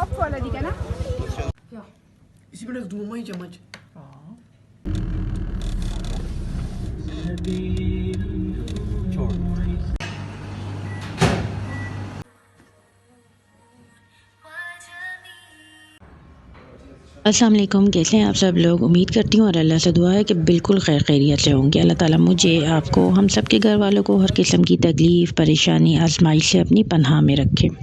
Soft वाला दिखा ना। क्या इसी में दूँ मैं चम्मच। छोड़। अस्सलाम वालेकुम, कैसे हैं आप सब लोग। उम्मीद करती हूँ और अल्लाह से दुआ है कि बिल्कुल खैर खैरियत से होंगे। अल्लाह ताला मुझे, आपको, हम सब के घर वालों को हर किस्म की तकलीफ़, परेशानी, आजमाइश से अपनी पनाह में रखे।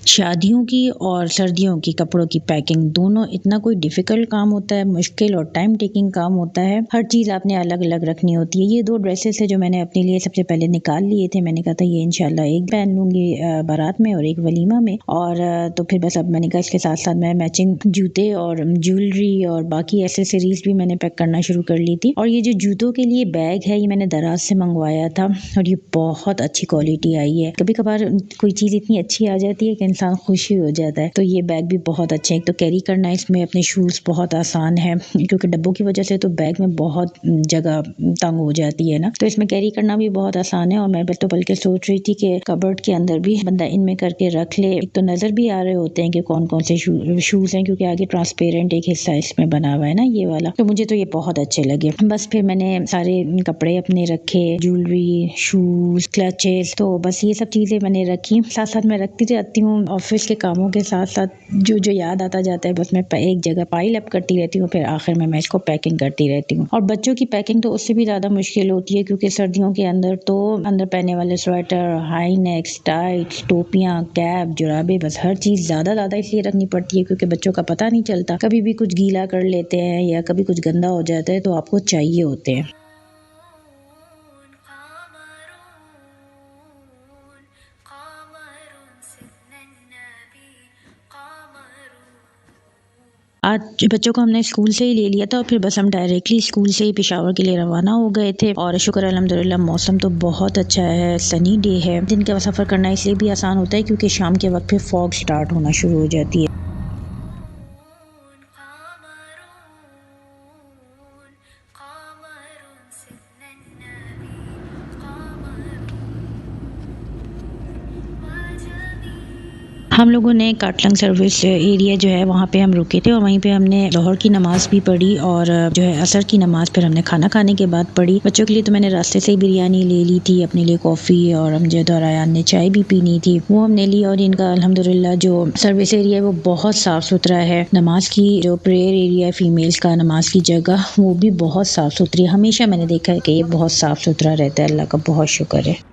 शादियों की और सर्दियों की कपड़ों की पैकिंग दोनों इतना कोई डिफ़िकल्ट काम होता है, मुश्किल और टाइम टेकिंग काम होता है। हर चीज़ आपने अलग अलग रखनी होती है। ये 2 ड्रेसेस है जो मैंने अपने लिए सबसे पहले निकाल लिए थे। मैंने कहा था ये इंशाल्लाह एक पहन लूँगी बारात में और एक वलीमा में, और तो फिर बस अब मैंने कहा इसके साथ साथ मैं मैचिंग जूते और ज्वेलरी और बाकी एसेसरीज़ भी मैंने पैक करना शुरू कर ली थी। और ये जो जूतों के लिए बैग है ये मैंने दराज से मंगवाया था और ये बहुत अच्छी क्वालिटी आई है। कभी कभार कोई चीज़ इतनी अच्छी आ जाती है कि इंसान खुशी हो जाता है। तो ये बैग भी बहुत अच्छे हैं। एक तो कैरी करना इसमें अपने शूज़ बहुत आसान है, क्योंकि डब्बों की वजह से तो बैग में बहुत जगह तंग हो जाती है ना, तो इसमें कैरी करना भी बहुत आसान है। और मैं तो बल्कि सोच रही थी कि कबर्ड के अंदर भी बंदा इनमें करके रख ले। एक तो नज़र भी आ रहे होते हैं कि कौन कौन से शूज़ हैं, क्योंकि आगे ट्रांसपेरेंट एक हिस्सा इसमें बना हुआ है ना, ये वाला। तो मुझे तो ये बहुत अच्छे लगे। बस फिर मैंने सारे कपड़े अपने रखे, ज्वेलरी, शूज़, क्लचेस, तो बस ये सब चीज़ें मैंने रखी। साथ साथ मैं रखती रहती हूँ ऑफिस के कामों के साथ साथ जो याद आता जाता है, बस मैं एक जगह पाइल अप करती रहती हूँ, फिर आखिर में मैं इसको पैकिंग करती रहती हूँ। और बच्चों की पैकिंग तो उससे भी ज़्यादा मुश्किल होती है, क्योंकि सर्दियों के अंदर तो अंदर पहनने वाले स्वेटर, हाई नेक्स, टाइट्स, टोपियाँ, कैप, जुराबे, बस हर चीज़ ज़्यादा इसलिए रखनी पड़ती है क्योंकि बच्चों का पता नहीं चलता, कभी भी कुछ गीला कर लेते हैं या कभी कुछ गंदा हो जाता है, तो आपको चाहिए होते हैं। आज बच्चों को हमने स्कूल से ही ले लिया था और फिर बस हम डायरेक्टली स्कूल से ही पेशावर के लिए रवाना हो गए थे। और शुक्र अल्हम्दुलिल्लाह मौसम तो बहुत अच्छा है, सनी डे है। दिन का सफ़र करना इसलिए भी आसान होता है क्योंकि शाम के वक्त फिर फॉग स्टार्ट होना शुरू हो जाती है। हम लोगों ने काटलंग सर्विस एरिया जो है वहाँ पे हम रुके थे और वहीं पे हमने ज़ोहर की नमाज़ भी पढ़ी और जो है असर की नमाज़ फिर हमने खाना खाने के बाद पढ़ी। बच्चों के लिए तो मैंने रास्ते से ही बिरयानी ले ली थी, अपने लिए कॉफ़ी, और अमजद और अयान ने चाय भी पीनी थी, वो हमने ली। और इनका अल्हम्दुलिल्लाह जो सर्विस एरिया है वो बहुत साफ़ सुथरा है। नमाज की जो प्रेयर एरिया है फ़ीमेल्स का, नमाज की जगह, वो भी बहुत साफ़ सुथरी है। हमेशा मैंने देखा है कि ये बहुत साफ़ सुथरा रहता है। अल्लाह का बहुत शुक्र है।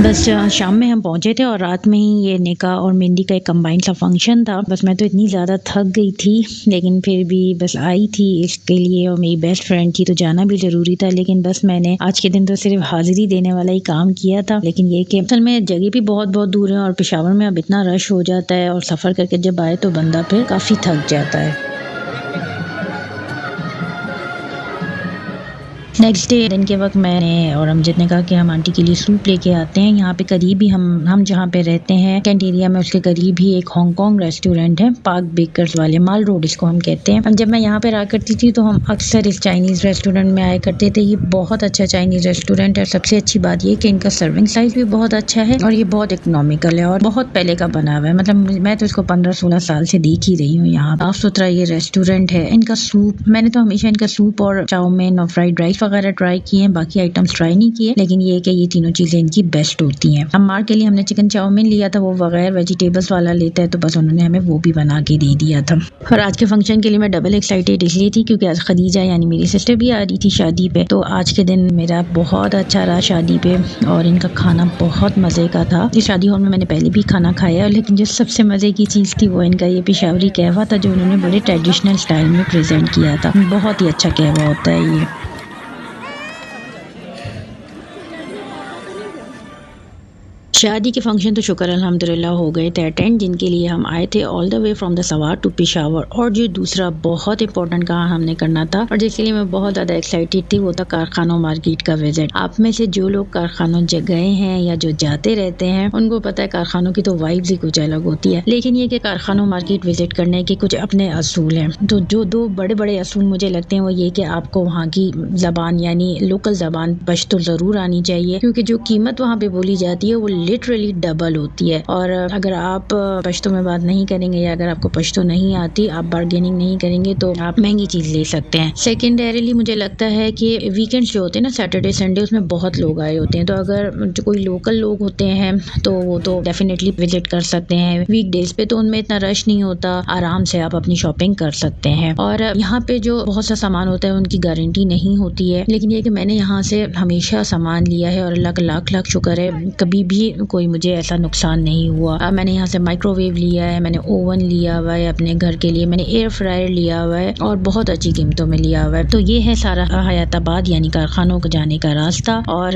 बस शाम में हम पहुंचे थे और रात में ही ये निकाह और मेहंदी का एक कंबाइंड सा फंक्शन था। बस मैं तो इतनी ज़्यादा थक गई थी, लेकिन फिर भी बस आई थी इसके लिए, और मेरी बेस्ट फ्रेंड थी तो जाना भी ज़रूरी था। लेकिन बस मैंने आज के दिन तो सिर्फ हाज़िरी देने वाला ही काम किया था। लेकिन ये कि असल में जगह भी बहुत दूर है और पेशावर में अब इतना रश हो जाता है, और सफ़र करके जब आए तो बंदा फिर काफ़ी थक जाता है। नेक्स्ट डे दिन के वक्त मैंने और अमजद ने कहा कि हम आंटी के लिए सूप लेके आते हैं। यहाँ पे करीब ही हम जहाँ पे रहते हैं कैंट एरिया में, उसके करीब ही एक हांगकांग रेस्टोरेंट है, पार्क बेकर्स वाले, माल रोड इसको हम कहते हैं। जब मैं यहाँ पे रहा करती थी तो हम अक्सर इस चाइनीज़ रेस्टोरेंट में आया करते थे। ये बहुत अच्छा चाइनीज़ रेस्टोरेंट है। सबसे अच्छी बात ये कि इनका सर्विंग साइज भी बहुत अच्छा है और ये बहुत इकोनॉमिकल है और बहुत पहले का बना हुआ है। मतलब मैं तो इसको 15-16 साल से देख ही रही हूँ। यहाँ साफ सुथरा ये रेस्टोरेंट है। इनका सूप, मैंने तो हमेशा इनका सूप और चाउमीन और फ्राइड राइस वगैरह ट्राई किए हैं, बाकी आइटम्स ट्राई नहीं किए, लेकिन ये है कि ये तीनों चीज़ें इनकी बेस्ट होती हैं। अम्मार के लिए हमने चिकन चाउमीन लिया था, वो बगैर वेजिटेबल्स वाला लेता है, तो बस उन्होंने हमें वो भी बना के दे दिया था। और आज के फंक्शन के लिए मैं डबल एक्साइटेड इसलिए थी क्योंकि आज खदीजा यानी मेरी सिस्टर भी आ रही थी शादी पे। तो आज के दिन मेरा बहुत अच्छा रहा शादी पे, और इनका खाना बहुत मज़े का था। इस शादी हॉल में मैंने पहले भी खाना खाया, लेकिन जो सबसे मज़े की चीज़ थी वो इनका ये पेशावरी कहवा था, जो उन्होंने बड़े ट्रेडिशनल स्टाइल में प्रेजेंट किया था। बहुत ही अच्छा कहवा होता है ये। शादी के फंक्शन तो शुक्र अल्हम्दुलिल्लाह हो गए थे अटेंड, जिनके लिए हम आए थे all the way from the सवार टू पेशावर। और जो दूसरा बहुत इंपॉर्टेंट काम हमने करना था और जिसके लिए मैं बहुत ज़्यादा एक्साइटेड थी, वो था कारखानों मार्केट का विजिट। आप में से जो लोग कारखानों गए हैं या जो जाते रहते हैं उनको पता है कारखानों की तो वाइब्स ही कुछ अलग होती है। लेकिन ये कि कारखानों मार्केट विजिट करने के कुछ अपने असूल हैं। तो जो दो बड़े बड़े असूल मुझे लगते हैं वो ये कि आपको वहाँ की ज़बान यानी लोकल ज़बान पश्तो ज़रूर आनी चाहिए, क्योंकि जो कीमत वहाँ पे बोली जाती है वो लिटरली डबल होती है। और अगर आप पश्तो में बात नहीं करेंगे या अगर आपको पश्तो नहीं आती, आप बार्गेनिंग नहीं करेंगे तो आप महंगी चीज़ ले सकते हैं। सेकेंडरीली मुझे लगता है कि वीकेंड्स जो होते हैं ना, सैटरडे संडे, उसमें बहुत लोग आए होते हैं। तो अगर जो कोई लोकल लोग होते हैं तो वो तो डेफिनेटली विजिट कर सकते हैं। वीकडेज पे तो उनमें इतना रश नहीं होता, आराम से आप अपनी शॉपिंग कर सकते हैं। और यहाँ पे जो बहुत सा सामान होता है उनकी गारंटी नहीं होती है, लेकिन ये कि मैंने यहाँ से हमेशा सामान लिया है और अल्लाह का लाख लाख शुक्र है कभी भी कोई मुझे ऐसा नुकसान नहीं हुआ। मैंने यहाँ से माइक्रोवेव लिया है, मैंने ओवन लिया हुआ है अपने घर के लिए, मैंने एयर फ्रायर लिया हुआ है और बहुत अच्छी कीमतों में लिया हुआ है। तो ये है सारा हयाताबाद यानी कारखानों को जाने का रास्ता। और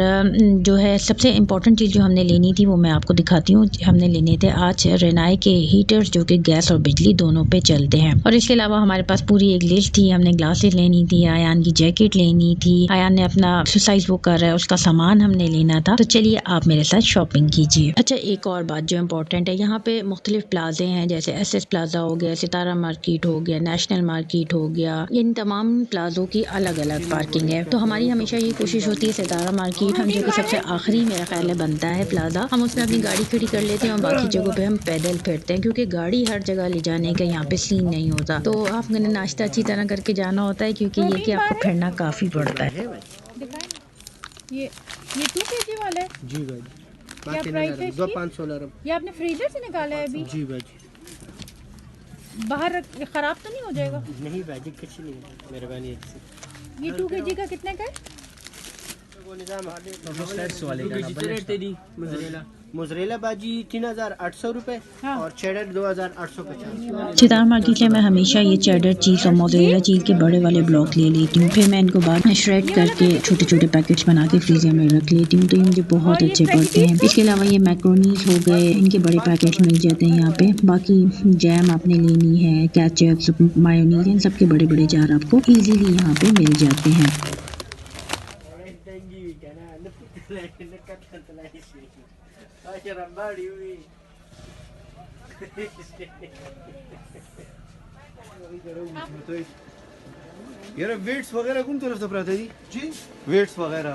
जो है सबसे इम्पोर्टेंट चीज़ जो हमने लेनी थी वो मैं आपको दिखाती हूँ। हमने लेने थे आज रेनाई के हीटर्स जो कि गैस और बिजली दोनों पे चलते हैं। और इसके अलावा हमारे पास पूरी एक लिस्ट थी। हमने ग्लासेस लेनी थी, आयान की जैकेट लेनी थी, आयान ने अपना एक्सरसाइज वो कर रहा है उसका सामान हमने लेना था। तो चलिए आप मेरे साथ शॉपिंग कीजिए। अच्छा, एक और बात जो इम्पोर्टेंट है, यहाँ पे मुख्तलिफ प्लाजे हैं, जैसे एसएस प्लाजा हो गया, सितारा मार्केट हो गया, नेशनल मार्केट हो गया। इन तमाम प्लाजों की अलग अलग पार्किंग है। तो हमारी हमेशा ये कोशिश होती है सितारा मार्केट हम जो कि सबसे आखिरी मेरा ख्याल है बनता है प्लाजा, हम उसमें अपनी गाड़ी खड़ी कर लेते हैं और बाकी जगहों पे हम पैदल फिरते हैं, क्योंकि गाड़ी हर जगह ले जाने का यहाँ पे सीन नहीं होता। तो आपने नाश्ता अच्छी तरह करके जाना होता है, क्योंकि ये कि आपको फिरना काफ़ी पड़ता है। ये 2 kg वाला है जी भाई, क्या प्राइस है इसकी? 516 ये आपने फ्रीजर से निकाला है अभी? जी भाई। बाहर खराब तो नहीं हो जाएगा? नहीं भाई जी, कुछ नहीं, मेहरबानी है। ये 2 kg का कितने का है? मोजरेला बाजी 3800 रुपए और चेडर 2850। सितारा मार्केट से मैं हमेशा ये चेडर चीज़ और मोज़रेला चीज़ के बड़े वाले ब्लॉक ले लेती हूँ, फिर मैं इनको बाद में श्रेड करके छोटे छोटे पैकेट्स बना के फ्रीजर में रख लेती हूँ। तो ये मुझे बहुत अच्छे पड़ते हैं। इसके अलावा ये मैक्रोनीस हो गए, इनके बड़े पैकेट्स मिल जाते हैं यहाँ पे। बाकी जैम आपने लेनी है, केचप, मायोनीज, इन सब के बड़े बड़े जार आपको ईजीली यहाँ पे मिल जाते हैं। यार वेट्स वगैरह कौन तरफ से पड़ता है जी? वेट्स वगैरह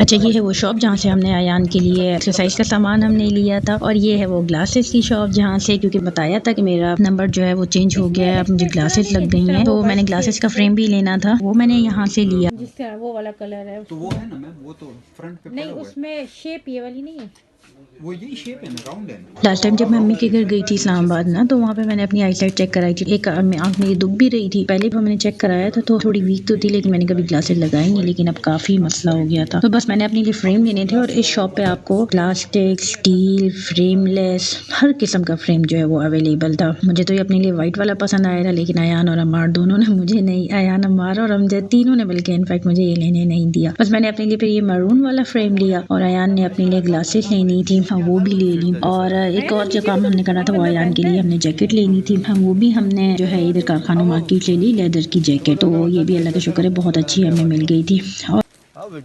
अच्छा, ये है वो शॉप जहाँ से हमने आयान के लिए एक्सरसाइज का सामान हमने लिया था। और ये है वो ग्लासेस की शॉप जहाँ से, क्योंकि बताया था कि मेरा नंबर जो है वो चेंज हो गया है, अब मुझे ग्लासेस लग गई हैं, तो मैंने ग्लासेस का फ्रेम भी लेना था, वो मैंने यहाँ से लिया। जिस तरह वो वाला कलर है तो वो है ना मैम, वो तो फ्रंट पे नहीं, उसमें शेप ये वाली नहीं है। वो यही शेप है ना, राउंड है ना। लास्ट टाइम जब मैं मम्मी के घर गई थी इस्लामाबाद ना, तो वहाँ पे मैंने अपनी आईसाइट चेक कराई थी। एक आंख में ये दुख भी रही थी, पहले भी मैंने चेक कराया था तो थोड़ी वीक तो थी, लेकिन मैंने कभी ग्लासेस लगाई नहीं, लेकिन अब काफ़ी मसला हो गया था। तो बस मैंने अपने लिए फ्रेम लेने थे और इस शॉप पे आपको प्लास्टिक, स्टील, फ्रेमलेस हर किस्म का फ्रेम जो है वो अवेलेबल था। मुझे तो ये अपने लिए वाइट वाला पसंद आया था, लेकिन अयान और अम्मार दोनों ने मुझे नहीं, अयान, अम्मार और अमजद तीनों ने बल्कि इनफैक्ट मुझे ये लेने नहीं दिया। बस मैंने अपने लिए फिर ये मरून वाला फ्रेम लिया और अयान ने अपने लिए ग्लासेस लेनी थी, वो भी ले ली। और एक और जो काम हमने करना था वो आयान के लिए हमने जैकेट लेनी थी, वो भी हमने जो है इधर कारखानों मार्केट से ली, लेदर की जैकेट। तो ये भी अल्लाह का शुक्र है बहुत अच्छी हमें मिल गई थी। और अब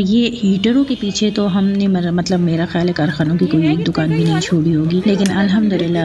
ये हीटरों के पीछे तो हमने मतलब मेरा ख्याल है कारखानों की कोई एक दुकान भी नहीं छोड़ी होगी, लेकिन अल्हम्दुलिल्लाह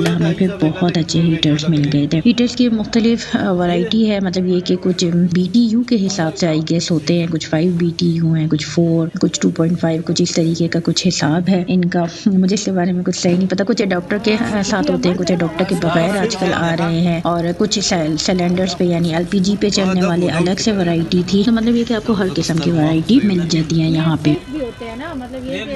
हमें फिर बहुत अच्छे हीटर्स मिल गए थे। हीटर्स की मुख्तलिफ वैरायटी है, मतलब ये कि कुछ BTU के हिसाब से आई गेस होते हैं, कुछ 5 BTU हैं, कुछ 4, कुछ 2.5, कुछ इस तरीके का कुछ हिसाब है इनका। मुझे इसके बारे में कुछ सही नहीं पता। कुछ अडोप्टर के साथ होते हैं, कुछ अडोप्टर के बगैर आजकल आ रहे हैं, और कुछ सिलेंडर्स पे यानी LPG पे चलने वाले अलग से वैरायटी थी। तो मतलब ये कि आपको हर किस्म की वैरायटी मिल जाती है यहाँ पे। भी होते हैं ना, मतलब ये कि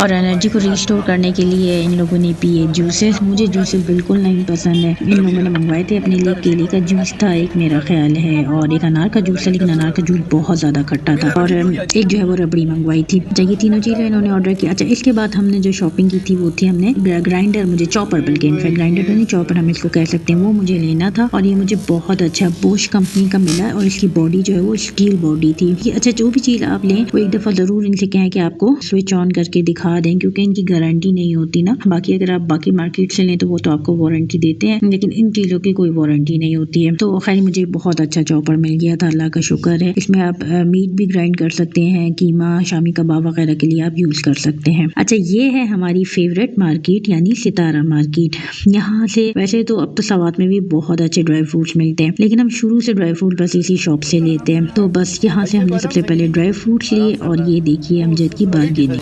और एनर्जी को रिस्टोर करने के लिए इन लोगों ने पिए जूसेस। मुझे जूसेस बिल्कुल नहीं पसंद है। इन लोगों ने मंगवाए थे अपने लिए, केले का जूस था एक मेरा ख्याल है, और एक अनार का जूस था, लेकिन अनार का जूस बहुत ज़्यादा खट्टा था, और एक जो है वो रबड़ी मंगवाई थी। अच्छा, ये तीनों चीज़ें इन्होंने ऑर्डर किया। अच्छा, इसके बाद हमने जो शॉपिंग की थी वो थी हमने ग्राइंडर, मुझे चॉपर, बल्कि इनफैक्ट ग्राइंडर तो नहीं, चॉपर हम इसको कह सकते हैं, वो मुझे लेना था। और ये मुझे बहुत अच्छा बोश कंपनी का मिला, और इसकी बॉडी जो है वो स्टील बॉडी थी। अच्छा, जो भी चीज़ आप लें वो एक दफ़ा ज़रूर इनसे कहें कि आपको स्विच ऑन करके दिखा दें, क्योंकि इनकी गारंटी नहीं होती ना। बाकी अगर आप बाकी मार्केट से लें तो वो तो आपको वारंटी देते हैं, लेकिन इन चीज़ों की कोई वारंटी नहीं होती है। तो खैर मुझे बहुत अच्छा चॉपर मिल गया था, अल्लाह का शुक्र है। इसमें आप मीट भी ग्राइंड कर सकते हैं, कीमा, शामी कबाब वगैरह के लिए आप यूज़ कर सकते हैं। अच्छा, ये है हमारी फेवरेट मार्केट, यानी सितारा मार्केट। यहाँ से वैसे तो अब तो सवात में भी बहुत अच्छे ड्राई फ्रूट्स मिलते हैं, लेकिन हम शुरू से ड्राई फ्रूट बस इसी शॉप से लेते हैं। तो बस यहाँ से हमने सबसे पहले ड्राई फ्रूट्स लिए, और ये देखिए अमजद की बारगेनिंग।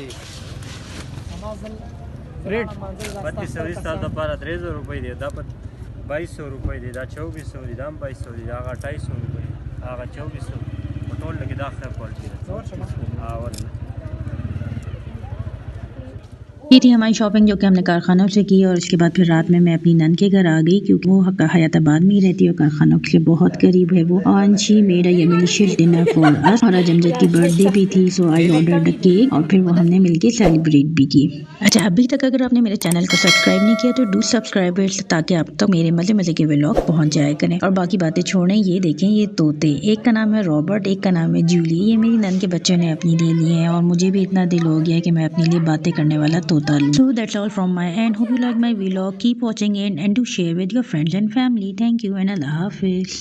रेट 32 da para 300 रुपये दे दा 2200 रुपये दे दा 2400 दे दा 2200 दे दा 2800 रुपये आगा 2400 टोल लगे दा खैर क्वालिटी और ये थी हमारी शॉपिंग जो कि हमने कारखानों से की। और उसके बाद फिर रात में मैं अपनी नन के घर आ गई, क्योंकि वो हयाताबाद में ही रहती है और कारखानों के बहुत करीब है वो। और she made a yummylicious dinner for us, और आज अमजद की बर्थडे भी थी, सो आई ऑर्डर्ड अ केक, और फिर वो हमने मिलके सेलिब्रेट भी की। अच्छा, अभी तक अगर आपने मेरे चैनल को सब्सक्राइब नहीं किया तो डू सब्सक्राइब, ताकि आप तक मेरे मज़े मज़े के व्लॉग पहुँच जाया करें। और बाकी बातें छोड़ें, ये देखें ये तोते, एक का नाम है रॉबर्ट, एक का नाम है जूली। ये मेरी नन के बच्चों ने अपनी लिए लिए हैं, और मुझे भी इतना दिल हो गया है कि मैं अपने लिए बातें करने वाला तोता लूं। So that's all from my end. Hope you like my vlog. Keep watching it and do share with your friends and family. Thank you and Allah Hafiz.